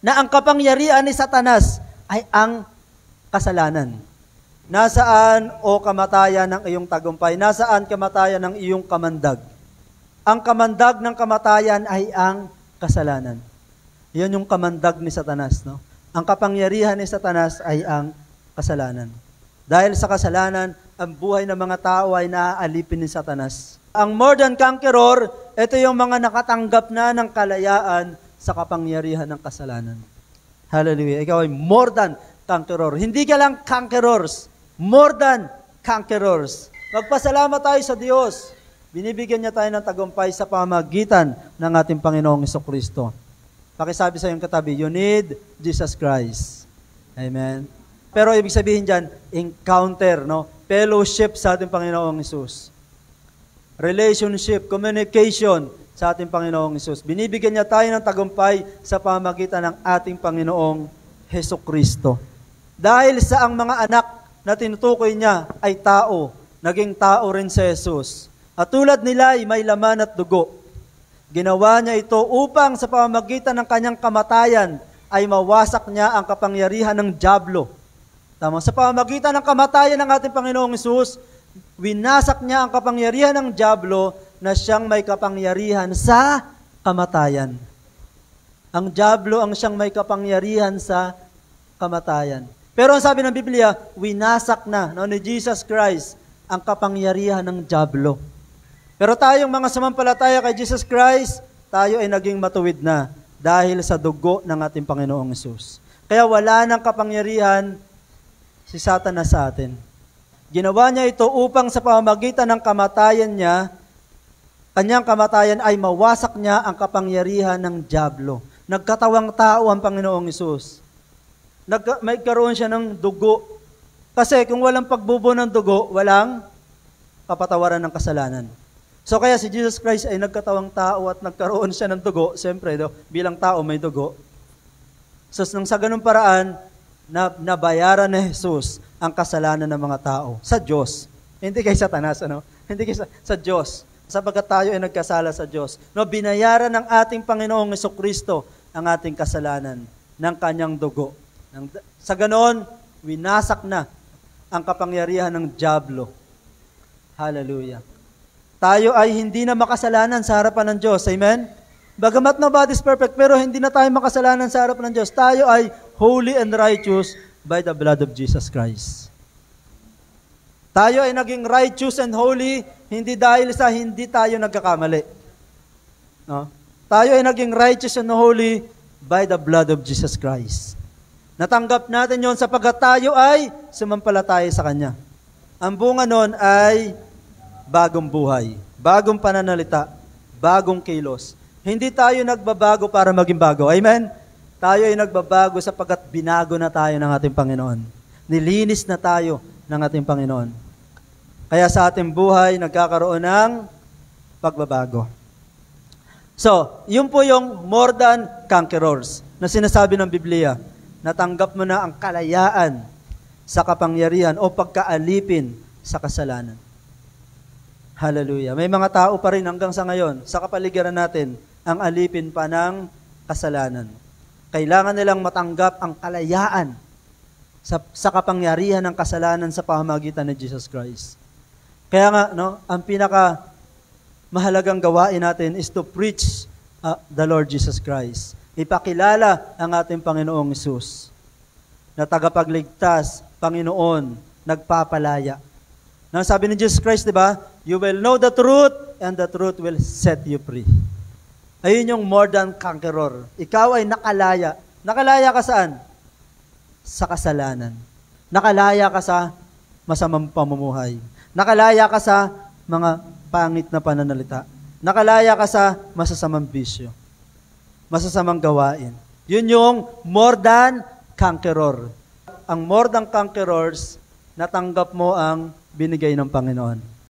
na ang kapangyarihan ni Satanas ay ang kasalanan. Nasaan o kamatayan ng iyong tagumpay? Nasaan kamatayan ng iyong kamandag? Ang kamandag ng kamatayan ay ang kasalanan. Yan yung kamandag ni Satanas, no? Ang kapangyarihan ni Satanas ay ang kasalanan. Dahil sa kasalanan, ang buhay ng mga tao ay naaalipin ni Satanas. Ang more than conqueror, ito yung mga nakatanggap na ng kalayaan sa kapangyarihan ng kasalanan. Hallelujah. Ikaw ay more than conqueror. Hindi ka lang conquerors, more than conquerors. Magpasalamat tayo sa Diyos. Binibigyan niya tayo ng tagumpay sa pamamagitan ng ating Panginoong Jesucristo. Pakisabi sa iyong katabi, you need Jesus Christ. Amen. Pero ibig sabihin dyan, encounter, no? Fellowship sa ating Panginoong Jesus. Relationship, communication sa ating Panginoong Jesus. Binibigyan niya tayo ng tagumpay sa pamamagitan ng ating Panginoong Jesucristo. Dahil sa ang mga anak na tinutukoy niya ay tao, naging tao rin si Jesus. At tulad nila ay may laman at dugo. Ginawa niya ito upang sa pamamagitan ng kanyang kamatayan ay mawasak niya ang kapangyarihan ng dyablo. Tama, sa pamamagitan ng kamatayan ng ating Panginoong Hesus, winasak niya ang kapangyarihan ng dyablo na siyang may kapangyarihan sa kamatayan. Ang dyablo ang siyang may kapangyarihan sa kamatayan. Pero ang sabi ng Biblia, winasak na ni Jesus Christ ang kapangyarihan ng dyablo. Pero tayong mga sumampalataya kay Jesus Christ, tayo ay naging matuwid na dahil sa dugo ng ating Panginoong Hesus. Kaya wala nang kapangyarihan si Satanas sa atin. Ginawa niya ito upang sa pamamagitan ng kamatayan niya, kanyang kamatayan ay mawasak niya ang kapangyarihan ng dyablo. Nagkatawang tao ang Panginoong Hesus. May karoon siya ng dugo. Kasi kung walang pagbubo ng dugo, walang kapatawaran ng kasalanan. So kaya si Jesus Christ ay nagkatawang tao at nagkaroon siya ng dugo. Siyempre, bilang tao may dugo. So nang sa ganung paraan, nabayaran ni Jesus ang kasalanan ng mga tao sa Diyos. Hindi kay Satanas, ano? Hindi kay sa Diyos. Sapagkat tayo ay nagkasala sa Diyos. No, binayaran ng ating Panginoong Jesucristo ang ating kasalanan ng kanyang dugo. Sa ganon, winasak na ang kapangyarihan ng dyablo. Hallelujah. Tayo ay hindi na makasalanan sa harapan ng Diyos. Amen? Bagamat nobody is perfect, pero hindi na tayo makasalanan sa harapan ng Diyos. Tayo ay holy and righteous by the blood of Jesus Christ. Tayo ay naging righteous and holy hindi dahil sa hindi tayo nagkakamali. No? Tayo ay naging righteous and holy by the blood of Jesus Christ. Natanggap natin yon sapagkat tayo ay sumampalataya sa Kanya. Ang bunga nun ay bagong buhay, bagong pananalita, bagong kilos. Hindi tayo nagbabago para maging bago. Amen? Tayo ay nagbabago sapagkat binago na tayo ng ating Panginoon. Nilinis na tayo ng ating Panginoon. Kaya sa ating buhay, nagkakaroon ng pagbabago. So, yun po yung more than conquerors na sinasabi ng Biblia. Natanggap mo na ang kalayaan sa kapangyarihan o pagkaalipin sa kasalanan. Hallelujah. May mga tao pa rin hanggang sa ngayon, sa kapaligiran natin, ang alipin pa ng kasalanan. Kailangan nilang matanggap ang kalayaan sa kapangyarihan ng kasalanan sa pamamagitan ni Jesus Christ. Kaya nga, no, ang pinaka mahalagang gawain natin is to preach the Lord Jesus Christ. Ipakilala ang ating Panginoong Hesus na tagapagligtas, Panginoon, nagpapalaya. Nang sabi ni Jesus Christ, di ba? You will know the truth and the truth will set you free. Ayun yung more than conqueror. Ikaw ay nakalaya. Nakalaya ka saan? Sa kasalanan. Nakalaya ka sa masamang pamumuhay. Nakalaya ka sa mga pangit na pananalita. Nakalaya ka sa masasamang bisyo. Masasamang gawain. Yun yung more than conqueror. Ang more than conquerors, natanggap mo ang binigay ng Panginoon.